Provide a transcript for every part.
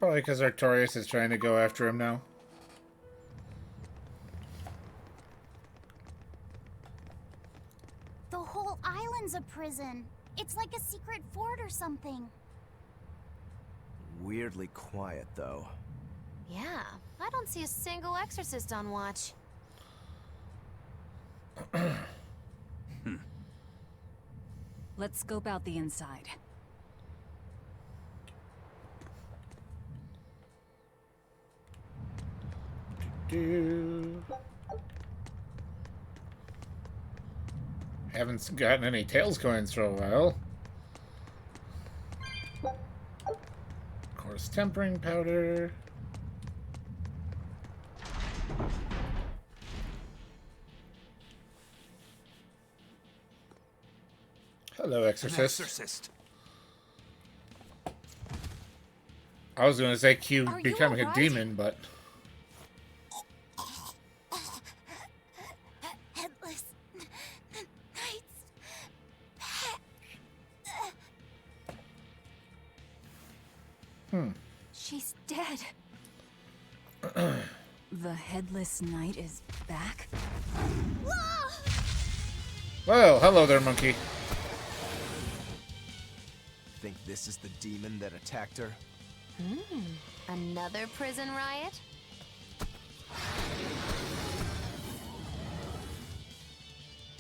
Probably because Artorias is trying to go after him now. The whole island's a prison. It's like a secret fort or something. Weirdly quiet, though. Yeah, I don't see a single exorcist on watch. Let's scope out the inside. Haven't gotten any tails coins for a while. Of course, tempering powder. Hello, Exorcist. Exorcist. I was going to say Q Are you becoming a alright? demon, but... Headless Knight's back. She's dead. The Headless Knight is back? Well, hello there, monkey. Think this is the demon that attacked her? Another prison riot?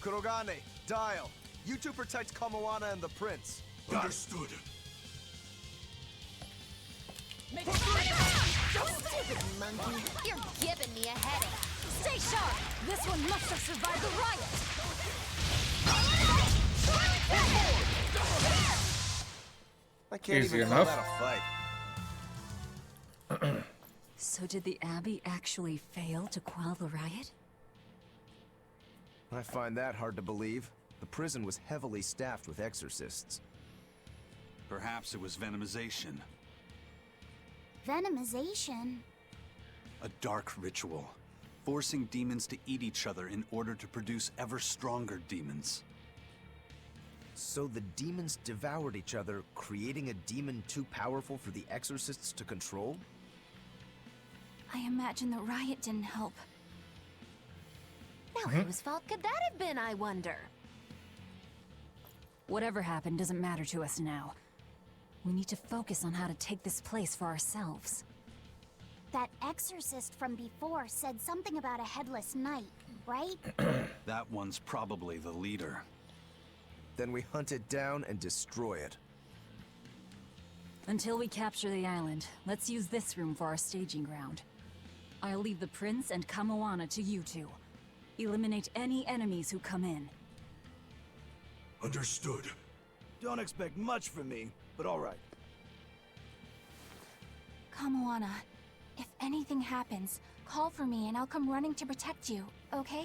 Kurogane, Dial. You two protect Kamoana and the prince. Understood. Stupid monkey, you're giving me a headache. Stay sharp! This one must have survived the riot! I can't Easy even enough. call that a fight. So did the Abbey actually fail to quell the riot? I find that hard to believe. The prison was heavily staffed with exorcists. Perhaps it was venomization. Venomization? A dark ritual, forcing demons to eat each other in order to produce ever stronger demons. So the demons devoured each other, creating a demon too powerful for the exorcists to control? I imagine the riot didn't help. Now whose fault could that have been, I wonder? Whatever happened doesn't matter to us now. We need to focus on how to take this place for ourselves. That exorcist from before said something about a Headless Knight, right? That one's probably the leader. Then we hunt it down and destroy it. Until we capture the island, let's use this room for our staging ground. I'll leave the prince and Kamoana to you two. Eliminate any enemies who come in. Understood. Don't expect much from me, but all right. Kamoana, if anything happens, call for me and I'll come running to protect you, okay?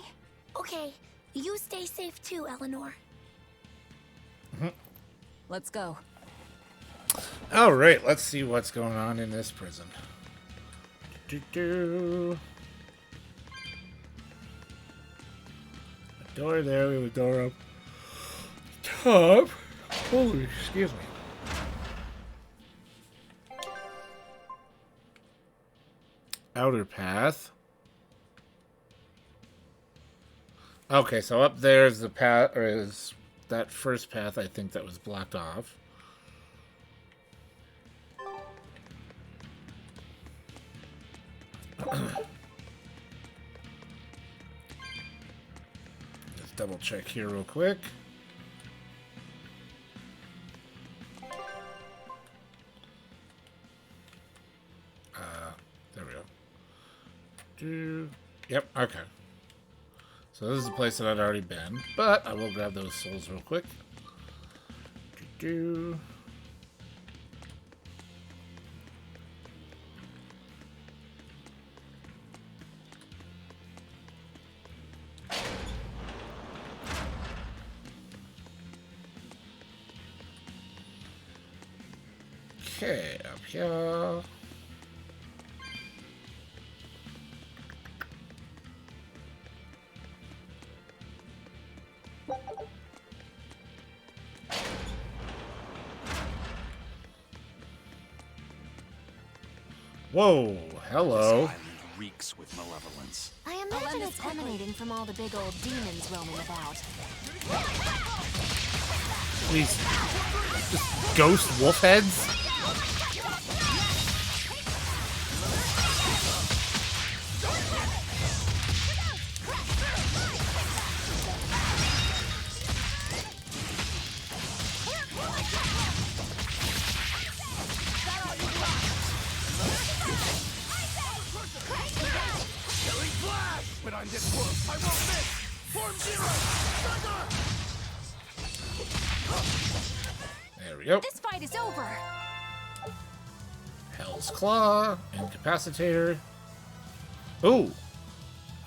Okay, you stay safe too, Eleanor. Let's go. Alright, let's see what's going on in this prison. A door there, we have a door up top. Holy, excuse me. Outer path. Okay, so up there is the path, or is that first path I think that was blocked off. Let's double check here real quick. There we go. Yep, okay. So this is a place that I'd already been, but I will grab those souls real quick. Okay, up here. Whoa, hello. This island reeks with malevolence. I imagine it's emanating from all the big old demons roaming about. These just ghost wolf heads? But I'm this wolf. I won't miss. Form zero. There we go. This fight is over. Hell's Claw, Incapacitator. Ooh.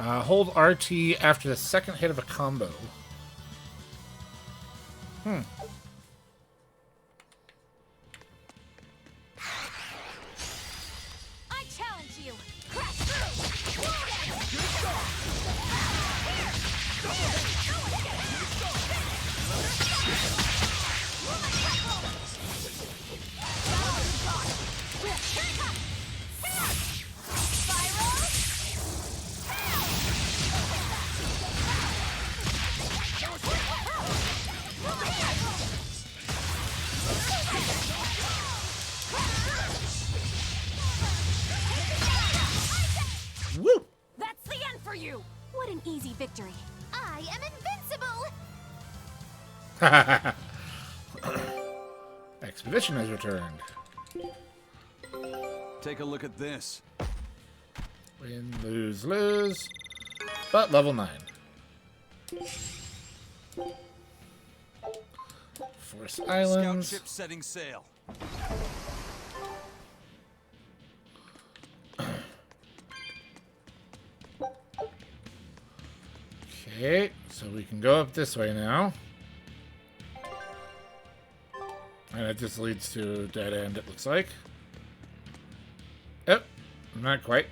Hold RT after the second hit of a combo. I challenge you. Crash through. Woo! That's the end for you. What an easy victory. I am invincible! Expedition has returned. Take a look at this. Win, lose, lose. But level 9. Force Scout Islands. ship setting sail. Okay, so we can go up this way now. And it just leads to a dead end, it looks like. Yep, not quite.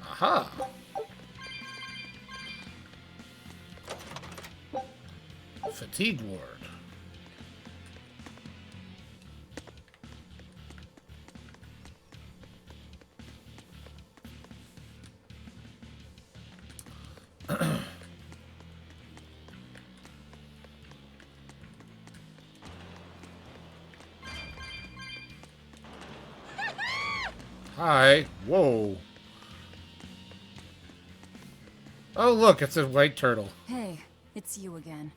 Aha! Fatigue Ward. Hi. Whoa. Oh, look, it's a white turtle. Hey, it's you again.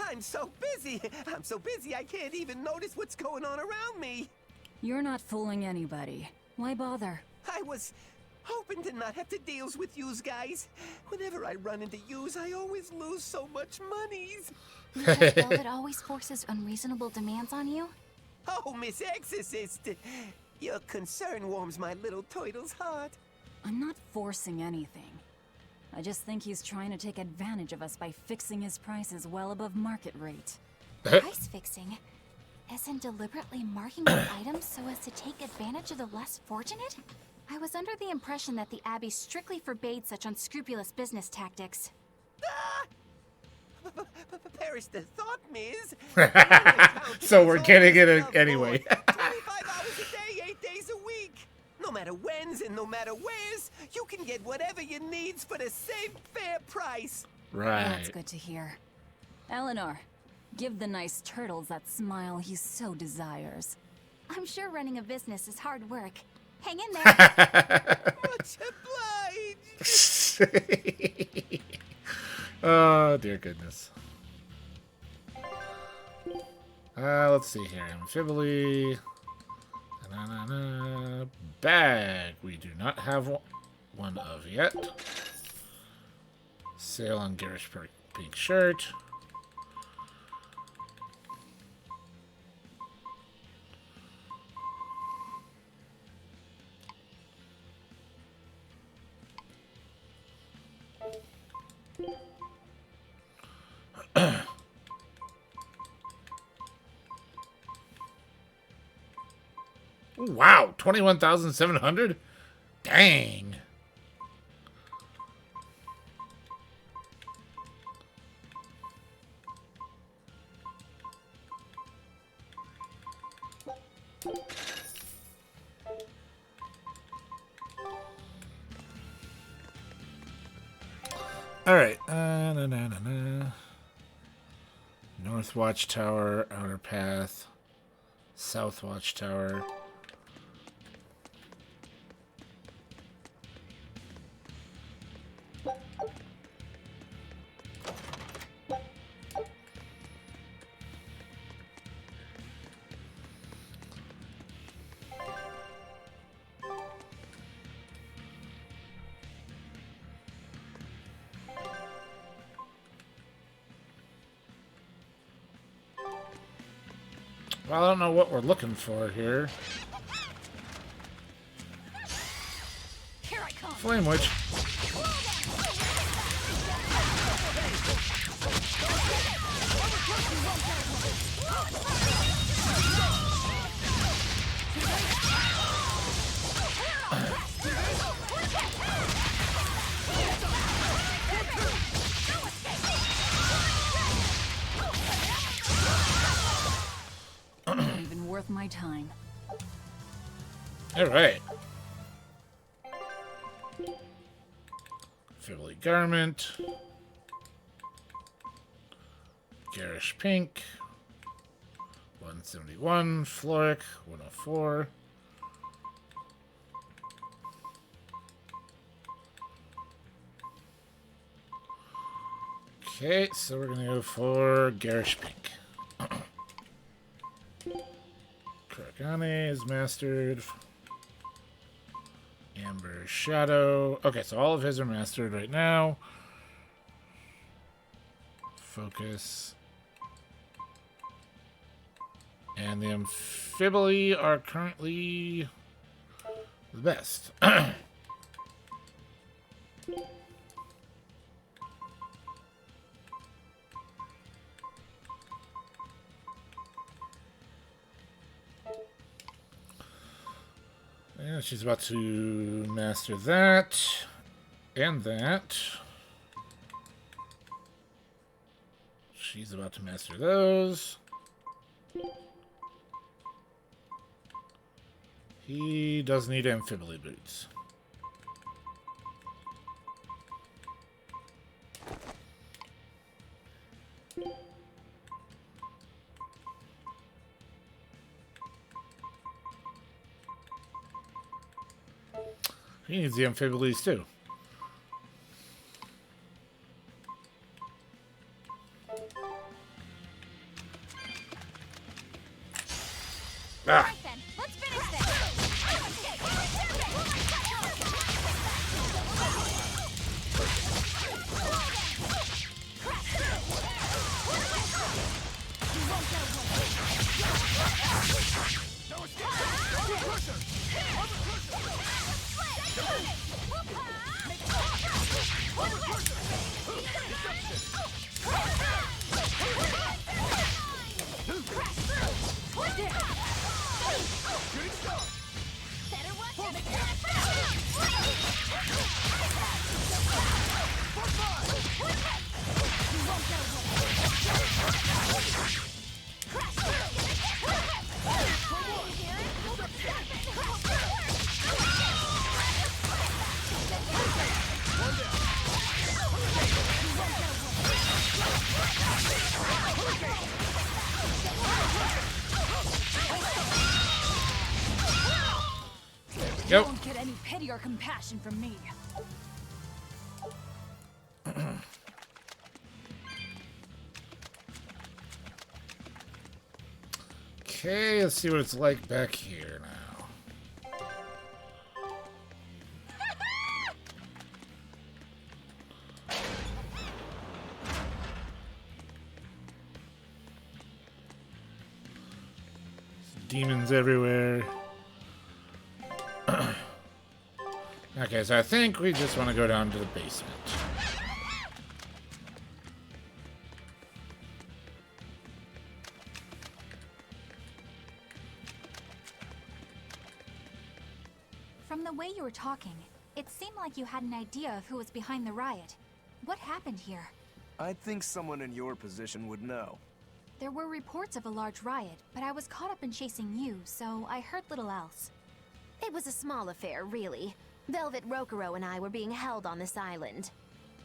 I'm so busy. I'm so busy I can't even notice what's going on around me. You're not fooling anybody. Why bother? I was hoping to not have to deal with yous guys. Whenever I run into yous, I always lose so much monies. Because Velvet always forces unreasonable demands on you? Oh, Miss Exorcist, your concern warms my little turtle's heart. I'm not forcing anything. I just think he's trying to take advantage of us by fixing his prices well above market rate. Price fixing? As in deliberately marking up items so as to take advantage of the less fortunate? I was under the impression that the Abbey strictly forbade such unscrupulous business tactics. Perish the thought, Miss. So we're getting it anyway. 25 hours a day, 8 days a week. No matter when's and no matter where's, you can get whatever you needs for the same fair price. Right. That's good to hear. Eleanor, give the nice turtles that smile he so desires. I'm sure running a business is hard work. Hang in there. Much obliged. Oh, dear goodness. Let's see here. Amphibly. Bag. We do not have one of yet. Sail on garish pink shirt. Wow, 21,700? Dang. Alright. North Watchtower, Outer Path, South Watchtower. Well, I don't know what we're looking for here. Flame Witch. Even worth my time. All right. Fibbly Garment. Garish Pink. 171. Floric. 104. Okay, so we're gonna go for Garish Pink. Kuragane is mastered. Amber Shadow. Okay, so all of his are mastered right now. Focus. And the Amphiboli are currently the best. Yeah, she's about to master that and that. She's about to master those. He does need Amphiboli boots. He needs the Amphibolis too. Ah! Right then, let's finish this. You won't get any pity or compassion from me. Okay, let's see what it's like back here now. Demons everywhere. Okay, so I think we just want to go down to the basement. From the way you were talking, it seemed like you had an idea of who was behind the riot. What happened here? I think someone in your position would know. There were reports of a large riot, but I was caught up in chasing you, so I heard little else. It was a small affair, really. Velvet Rokuro and I were being held on this island.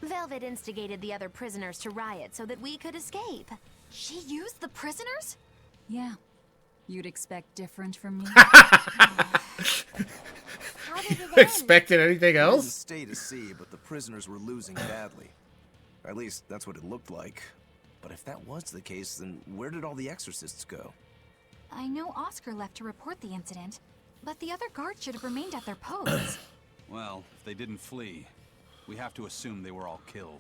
Velvet instigated the other prisoners to riot so that we could escape. She used the prisoners? Yeah. You'd expect different from me? How did it end? Expected anything It didn't else? stay to see, but the prisoners were losing badly. At least, that's what it looked like. But if that was the case, then where did all the exorcists go? I know Oscar left to report the incident, but the other guards should have remained at their posts. Well, if they didn't flee, we have to assume they were all killed.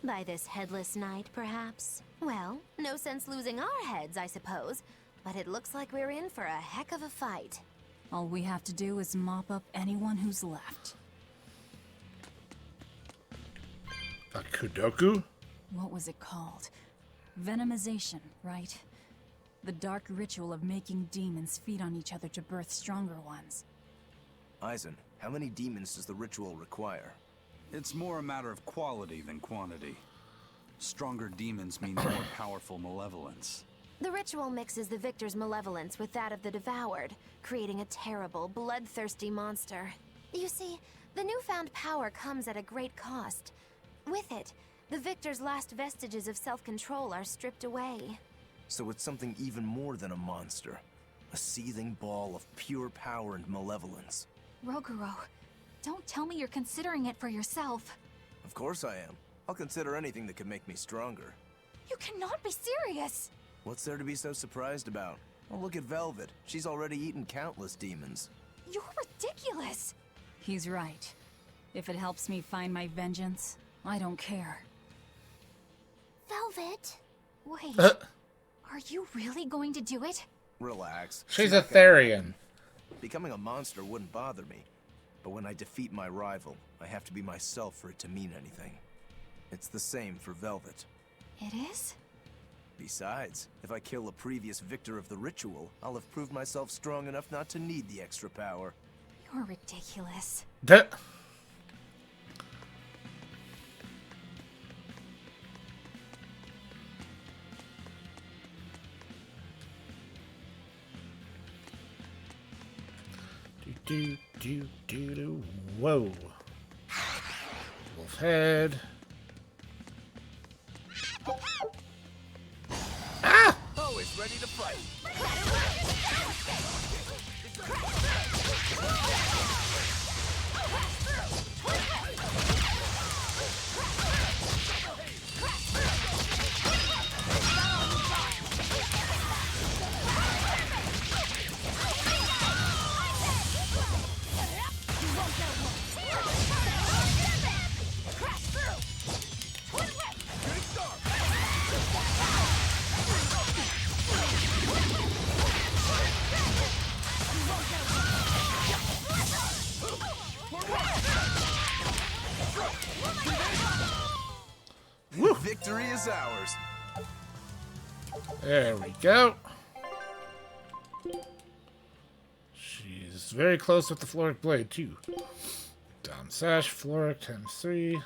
By this Headless Night, perhaps? Well, no sense losing our heads, I suppose. But it looks like we're in for a heck of a fight. All we have to do is mop up anyone who's left. A Kudoku? What was it called? Venomization, right? The dark ritual of making demons feed on each other to birth stronger ones. Eisen, how many demons does the ritual require? It's more a matter of quality than quantity. Stronger demons mean more powerful malevolence. The ritual mixes the victor's malevolence with that of the devoured, creating a terrible, bloodthirsty monster. You see, the newfound power comes at a great cost. With it, the victor's last vestiges of self-control are stripped away. So it's something even more than a monster. A seething ball of pure power and malevolence. Roguro, don't tell me you're considering it for yourself. Of course I am. I'll consider anything that could make me stronger. You cannot be serious! What's there to be so surprised about? Well, look at Velvet. She's already eaten countless demons. You're ridiculous! He's right. If it helps me find my vengeance, I don't care. Velvet? Wait, are you really going to do it? Relax. She's a not gonna Therian. happen. Becoming a monster wouldn't bother me. But when I defeat my rival, I have to be myself for it to mean anything. It's the same for Velvet. It is? Besides, if I kill a previous victor of the ritual, I'll have proved myself strong enough not to need the extra power. You're ridiculous. Duh. Do. Whoa. Wolf head. Always ready to fight. Victory is ours. There we go. She's very close with the Floric Blade, too. Down sash, Floric times 3.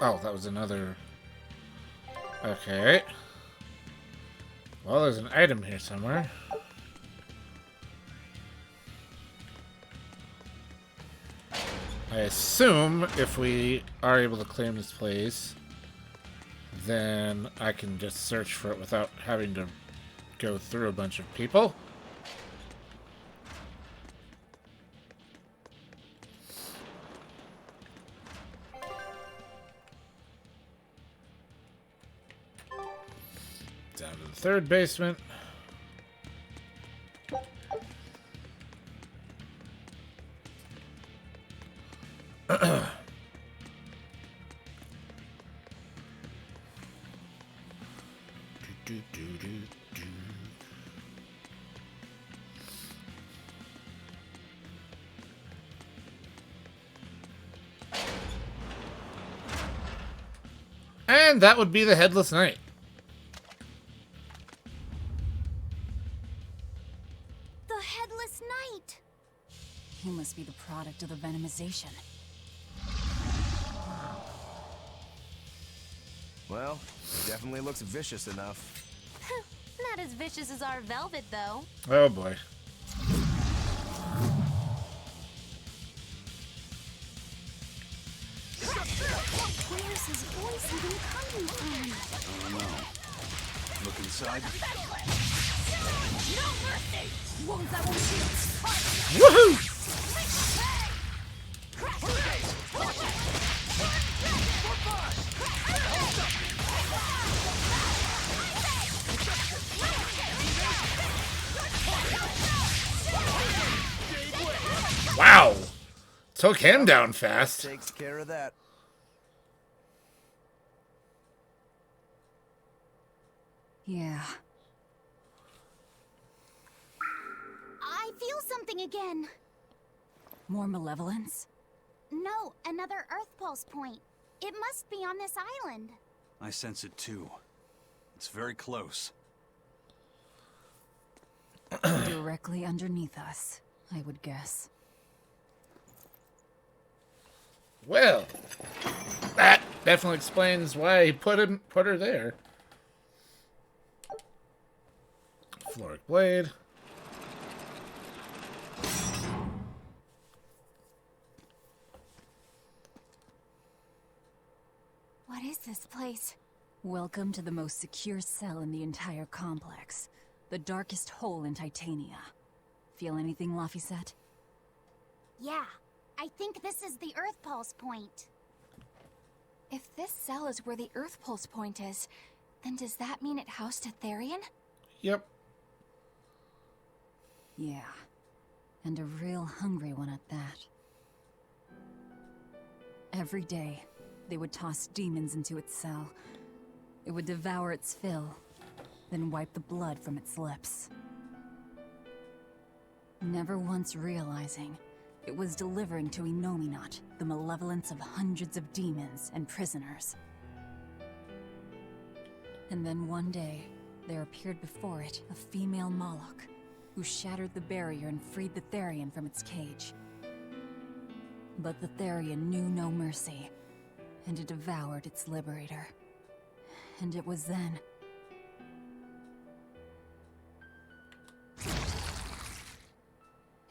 Oh, that was another... Okay. Well, there's an item here somewhere. I assume if we are able to claim this place, then I can just search for it without having to go through a bunch of people. Down to the third basement. And that would be the Headless Knight. The Headless Knight! He must be the product of the venomization. Well, he definitely looks vicious enough. Not as as vicious as our Velvet, though. Oh boy. Where's his voice even coming from? I don't know. Look inside. No mercy! Wounds I won't see. Woohoo! Wow! Took him down fast. Takes care of that. Yeah. I feel something again. More malevolence? No, another Earth Pulse point. It must be on this island. I sense it too. It's very close. Directly underneath us, I would guess. Well, that definitely explains why he put her there. Floric blade. What is this place? Welcome to the most secure cell in the entire complex. The darkest hole in Titania. Feel anything, Laphicet? Yeah, I think this is the Earth Pulse point. If this cell is where the Earth Pulse point is, then does that mean it housed a Therian? Yep. Yeah. And a real hungry one at that. Every day, they would toss demons into its cell. It would devour its fill, then wipe the blood from its lips. Never once realizing, it was delivering to Inominat the malevolence of hundreds of demons and prisoners. And then one day, there appeared before it a female Moloch, who shattered the barrier and freed the Therian from its cage. But the Therian knew no mercy, and it devoured its liberator. And it was then...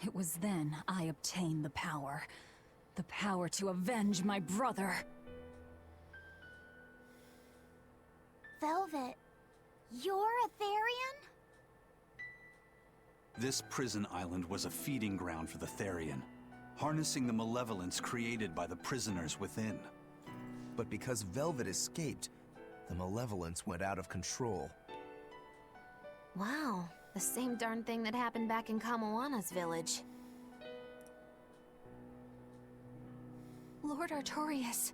It was then I obtained the power. The power to avenge my brother. Velvet, you're a Therian? This prison island was a feeding ground for the Therian, harnessing the malevolence created by the prisoners within. But because Velvet escaped, the malevolence went out of control. Wow, the same darn thing that happened back in Kamoana's village. Lord Artorias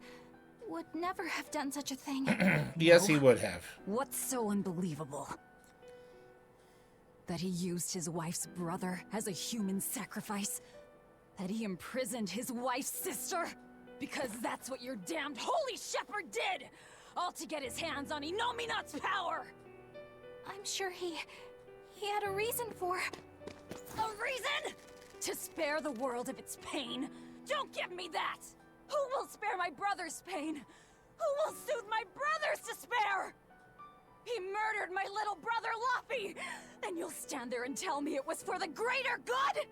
would never have done such a thing. Yes, he would have. What's so unbelievable? That he used his wife's brother as a human sacrifice? That he imprisoned his wife's sister? Because that's what your damned holy shepherd did! All to get his hands on Inominat's power! I'm sure he had a reason for... A reason? To spare the world of its pain? Don't give me that! Who will spare my brother's pain? Who will soothe my brother's despair? He murdered my little brother Laffy! And you'll stand there and tell me it was for the greater good?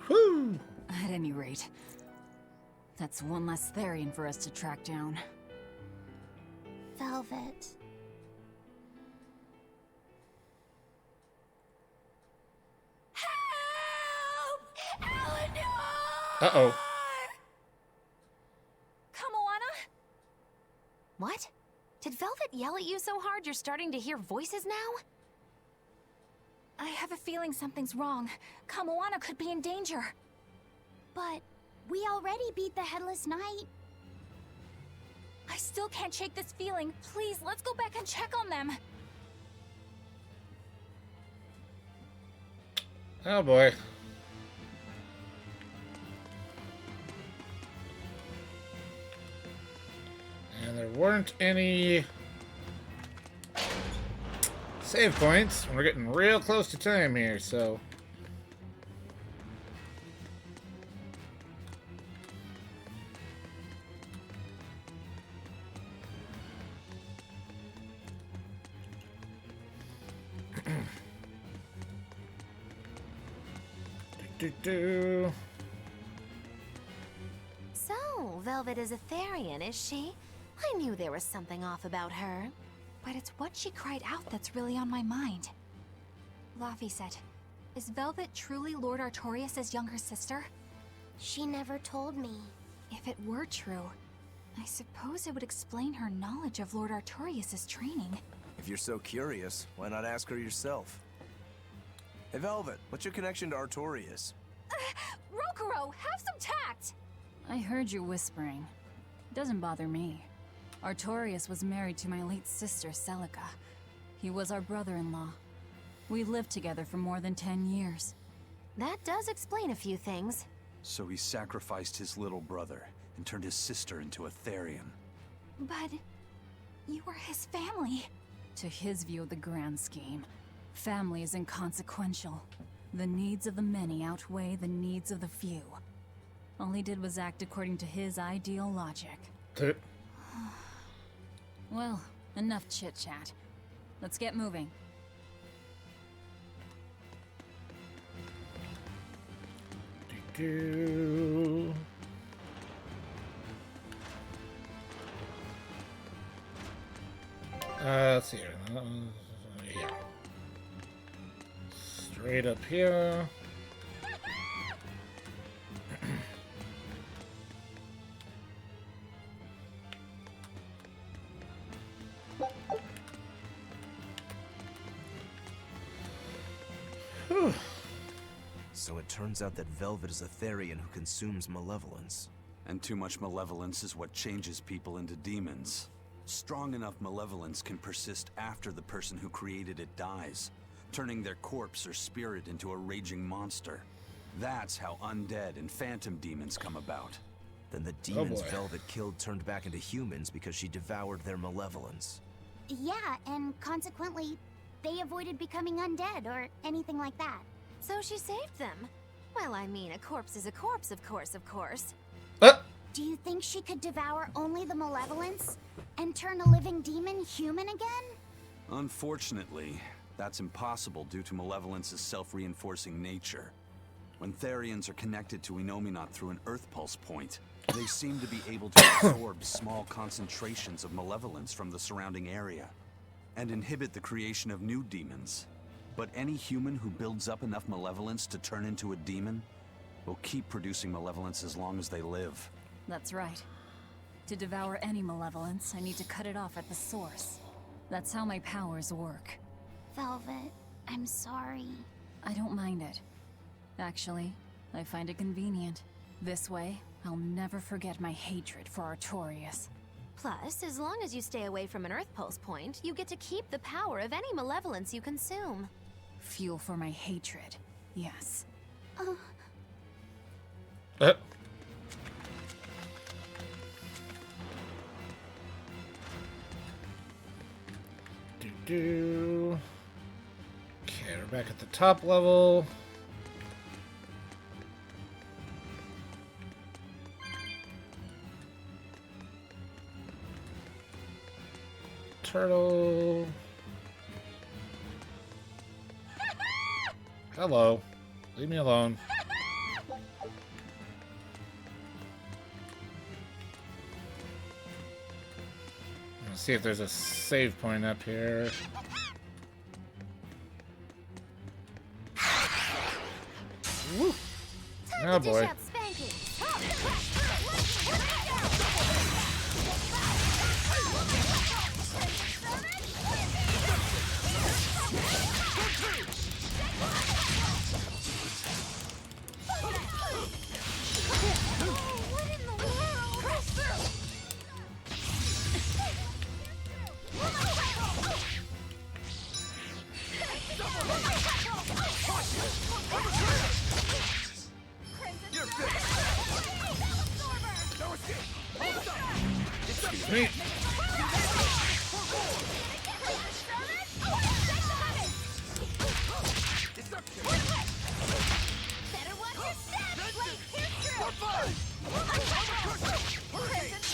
Whew. At any rate, that's one less Therian for us to track down. Velvet. Help! Eleanor! Uh-oh. Kamoana? What? Did Velvet yell at you so hard you're starting to hear voices now? I have a feeling something's wrong. Kamoana could be in danger. But we already beat the Headless Knight. I still can't shake this feeling. Please, let's go back and check on them. Oh boy. And there weren't any save points. We're getting real close to time here, so... Do-do-do. So, Velvet is a Therian, is she? I knew there was something off about her. But it's what she cried out that's really on my mind. Laphicet, is Velvet truly Lord Artorias' younger sister? She never told me. If it were true, I suppose it would explain her knowledge of Lord Artorias' training. If you're so curious, why not ask her yourself? Hey, Velvet, what's your connection to Artorias? Rokuro, have some tact! I heard you whispering. Doesn't bother me. Artorias was married to my late sister, Celica. He was our brother-in-law. We lived together for more than 10 years. That does explain a few things. So he sacrificed his little brother and turned his sister into a Therian. But you were his family. To his view of the grand scheme, family is inconsequential. The needs of the many outweigh the needs of the few. All he did was act according to his ideal logic. Well, enough chit-chat. Let's get moving. Do-do. Let's see here. Yeah. Straight up here. So it turns out that Velvet is a Therian who consumes malevolence. And too much malevolence is what changes people into demons. Strong enough malevolence can persist after the person who created it dies, turning their corpse or spirit into a raging monster. That's how undead and phantom demons come about. Then the demons boy. Velvet killed turned back into humans because she devoured their malevolence. Yeah, and consequently, they avoided becoming undead or anything like that. So she saved them. Well, I mean, a corpse is a corpse, of course. Do you think she could devour only the malevolence and turn a living demon human again? Unfortunately, that's impossible due to malevolence's self-reinforcing nature. When Therians are connected to Enominat through an Earth Pulse point, they seem to be able to absorb small concentrations of malevolence from the surrounding area, and inhibit the creation of new demons. But any human who builds up enough malevolence to turn into a demon will keep producing malevolence as long as they live. That's right. To devour any malevolence, I need to cut it off at the source. That's how my powers work. Velvet, I'm sorry. I don't mind it. Actually, I find it convenient. This way, I'll never forget my hatred for Artorias. Plus, as long as you stay away from an Earth Pulse point, you get to keep the power of any malevolence you consume. Fuel for my hatred, yes. Do-do. Okay, we're back at the top level. Turtle. Hello. Leave me alone. Let's see if there's a save point up here. Woo. Oh boy. Me.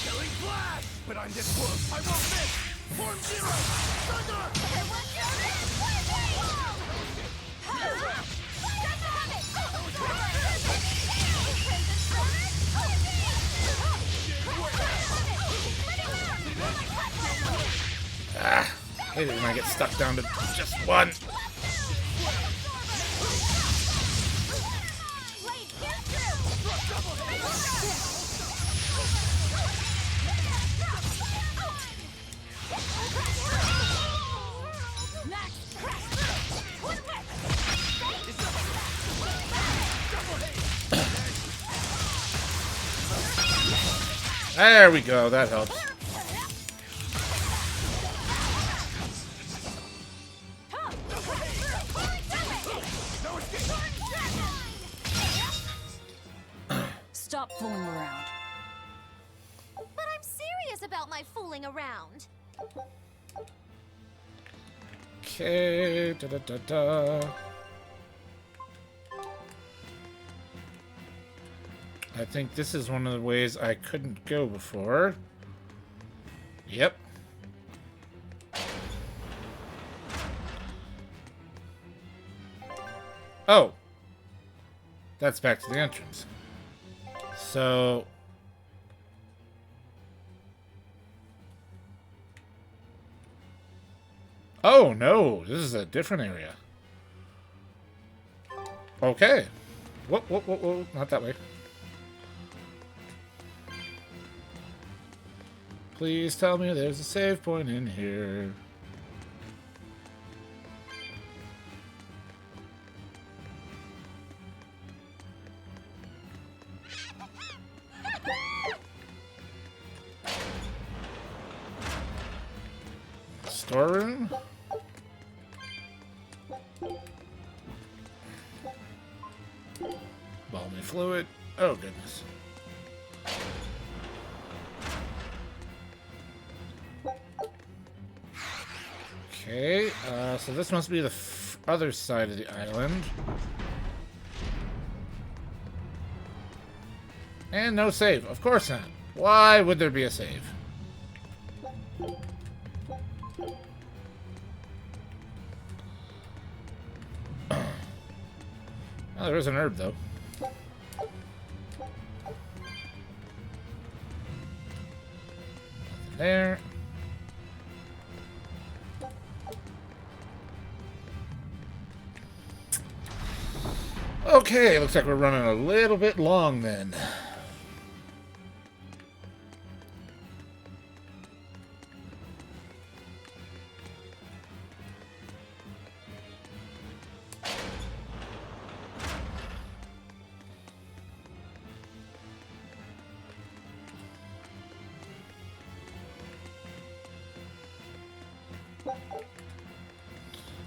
Killing flash! But I'm this close, I won't miss! Form zero! Thunder! hate it when I get stuck down to just one. There we go, that helps. Stop fooling around. But I'm serious about my fooling around. Okay, da-da-da-da. I think this is one of the ways I couldn't go before. Yep. Oh. That's back to the entrance. So... Oh, no. This is a different area. Okay. Whoa, whoa, whoa, whoa. Not that way. Please tell me there's a save point in here. Storeroom? Balmy fluid. Oh, goodness. Okay, so this must be the other side of the island. And no save. Of course not. Why would there be a save? Oh, there is an herb, though. Nothing there. Okay, looks like we're running a little bit long then.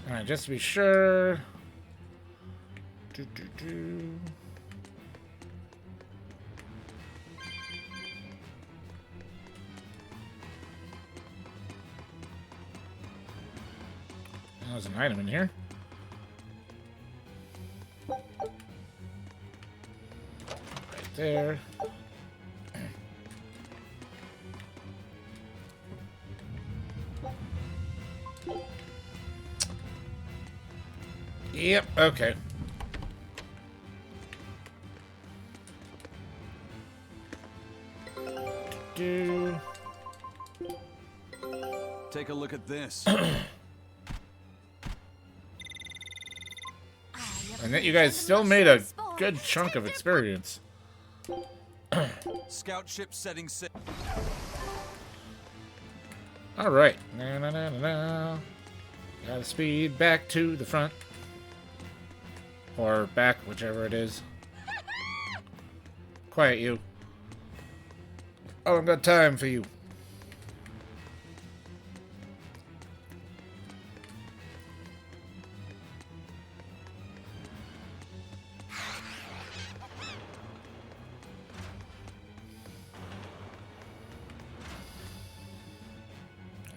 Alright, just to be sure. There's an item in here. Right there. Yep, okay. Take a look at this. And that you guys still made a good chunk of experience. Scout ship setting sail. All right. Gotta speed back to the front. Or back, whichever it is. Quiet, you. I don't got time for you.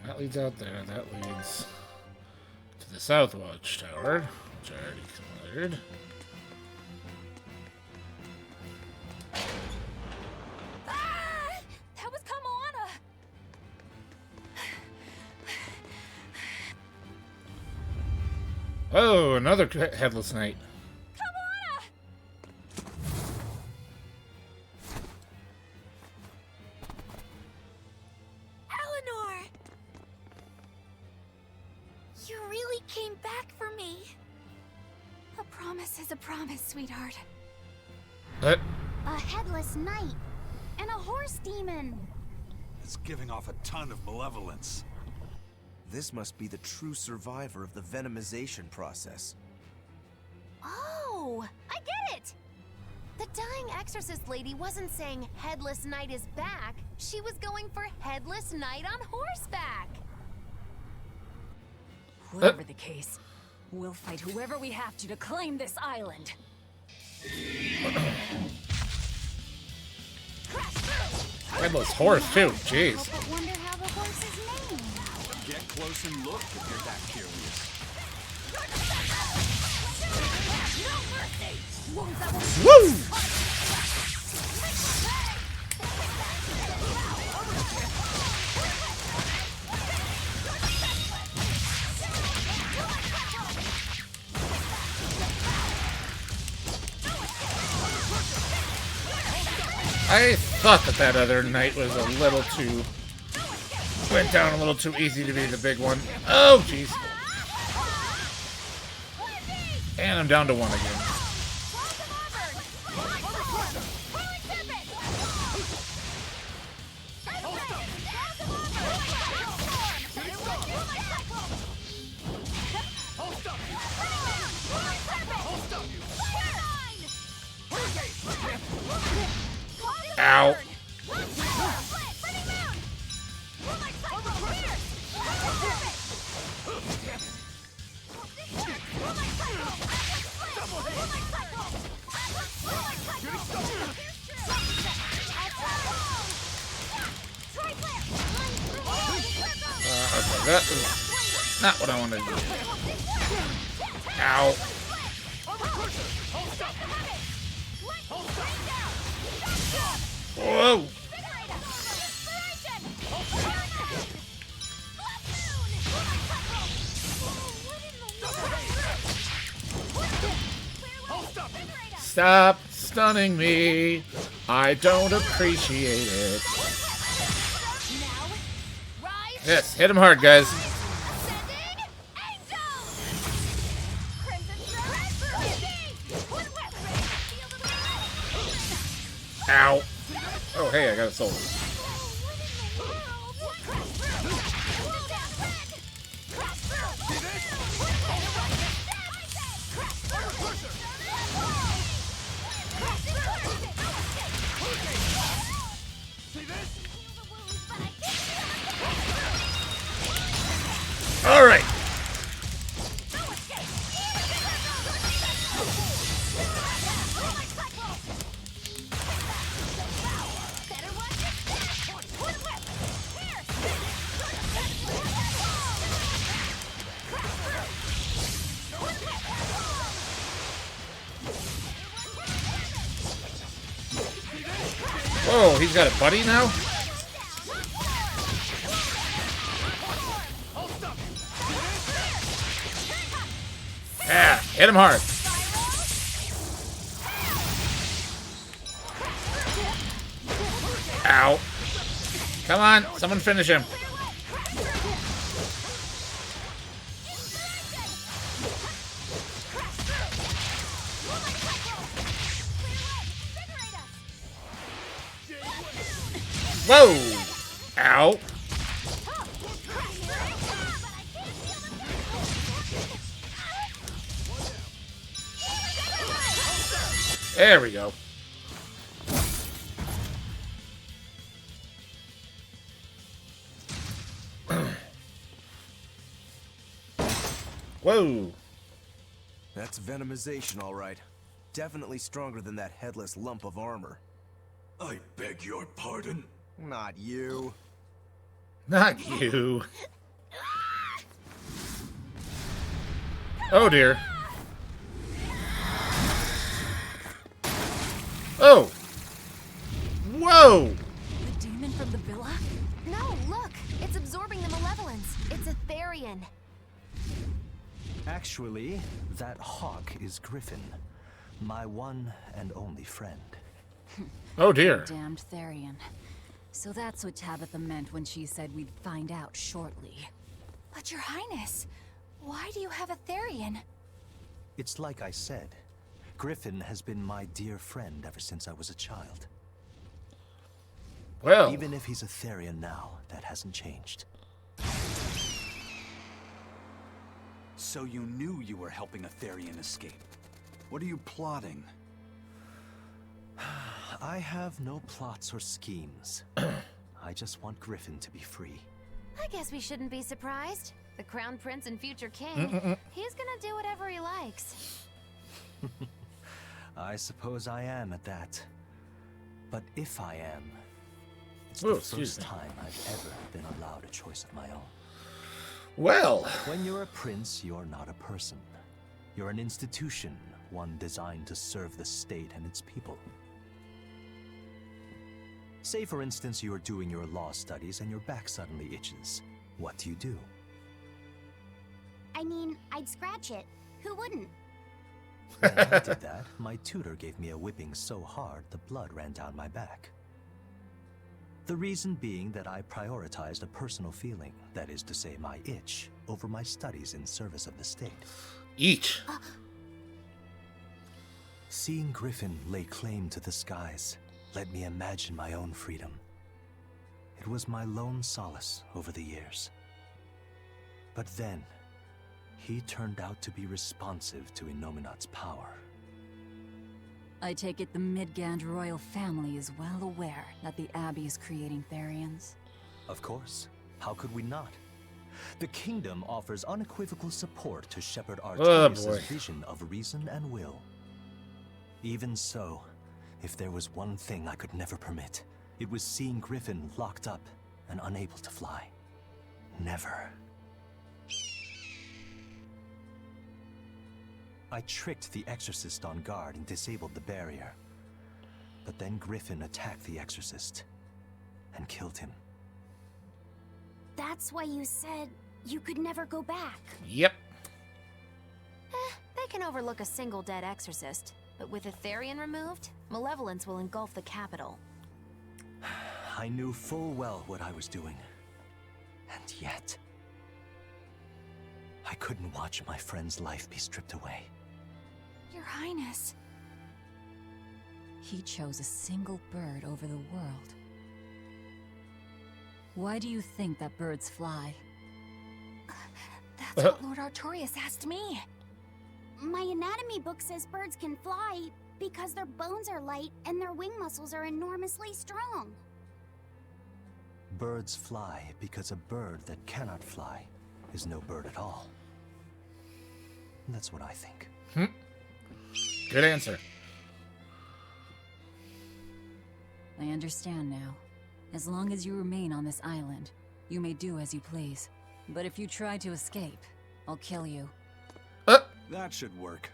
That leads out there. That leads to the South Watchtower, which I already cleared. That was Kamana! Oh, another Headless Night. Eleanor! You really came back for me. A promise is a promise, sweetheart. What? A Headless Knight and a horse demon. It's giving off a ton of malevolence. This must be the true survivor of the venomization process. Oh, I get it! The dying exorcist lady wasn't saying Headless Night is back. She was going for Headless Night on horseback. Whatever the case, we'll fight whoever we have to claim this island. Headless horse too. Jeez. But wonder how the horse is named. Get close and look if you're that curious. Woo! I thought that other knight was a little too... went down a little too easy to be the big one. Oh, jeez. And I'm down to one again. Ow. Okay, that is not what I wanted to do. Ow. Whoa. Stop stunning me. I don't appreciate it. Yes, hit him hard, guys. Ow. Oh, hey, I got a soul. All right. Whoa, he's got a buddy now? Yeah, hit him hard. Ow. Come on, someone finish him. Whoa! Ow. There we go. Whoa. That's venomization, all right. Definitely stronger than that headless lump of armor. I beg your pardon? Not you. Not you. Oh dear. Oh. Whoa. The demon from the villa? No, look! It's absorbing the malevolence. It's a Therian. Actually, that hawk is Griffin, my one and only friend. Oh dear. Damned Therian. So that's what Tabitha meant when she said we'd find out shortly. But your Highness, Why do you have a Therian? It's like I said. Griffin has been my dear friend ever since I was a child. Well, Even if he's a Therian now, that hasn't changed. So you knew you were helping a Therian escape. What are you plotting? I have no plots or schemes. I just want Griffin to be free. I guess we shouldn't be surprised. The Crown Prince and future king, he's gonna do whatever he likes. I suppose I am at that. But if I am, it's Ooh, the excuse first me. time I've ever been allowed a choice of my own. well, When you're a prince, you're not a person. You're an institution, one designed to serve the state and its people. Say, for instance, you're doing your law studies and your back suddenly itches. What do? I mean, I'd scratch it. Who wouldn't? When I did that, my tutor gave me a whipping so hard the blood ran down my back. The reason being that I prioritized a personal feeling, that is to say my itch, over my studies in service of the state. each. Seeing Griffin lay claim to the skies let me imagine my own freedom. It was my lone solace over the years. But then, he turned out to be responsive to Innominat's power. I take it the Midgand royal family is well aware that the Abbey is creating Therians. Of course. How could we not? The kingdom offers unequivocal support to Shepherd boy. Artorius' vision of reason and will. Even so, if there was one thing I could never permit, it was seeing Griffin locked up and unable to fly. Never. I tricked the Exorcist on guard and disabled the barrier. But then Griffin attacked the Exorcist and killed him. That's why you said you could never go back. Yep. They can overlook a single dead exorcist, but with a Therian removed, malevolence will engulf the capital. I knew full well what I was doing. And yet, I couldn't watch my friend's life be stripped away. Your Highness. He chose a single bird over the world. Why do you think that birds fly? That's what Lord Artorius asked me. My anatomy book says birds can fly because their bones are light and their wing muscles are enormously strong. Birds fly because a bird that cannot fly is no bird at all. That's what I think. Good answer. I understand now. As long as you remain on this island, you may do as you please. But if you try to escape, I'll kill you. That should work.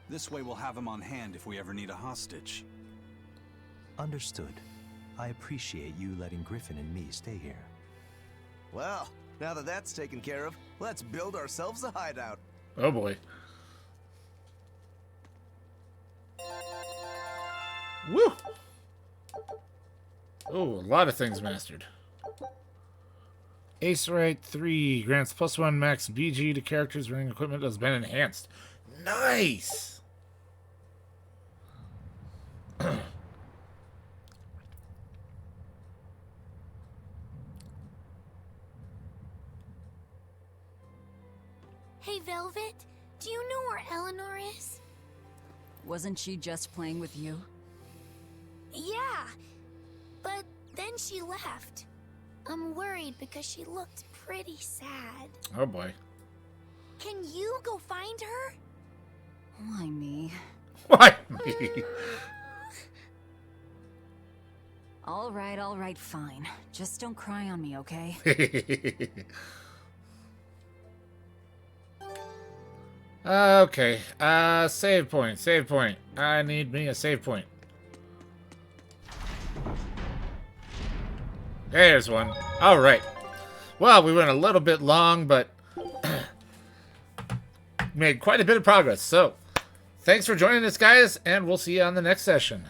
This way we'll have him on hand if we ever need a hostage. Understood. I appreciate you letting Griffin and me stay here. Well, now that that's taken care of, let's build ourselves a hideout. Oh boy. Woo! Oh, a lot of things mastered. Ace Right 3 grants +1 max BG to characters wearing equipment that has been enhanced. Nice! Hey, Velvet, do you know where Eleanor is? Wasn't she just playing with you? Yeah, but then she left. I'm worried because she looked pretty sad. Oh boy. Can you go find her? Why me? Why me? All right, fine. Just don't cry on me, okay? Okay. Save point. Save point. I need me a save point. There's one. All right. Well, we went a little bit long, but made quite a bit of progress. So, thanks for joining us, guys, and we'll see you on the next session.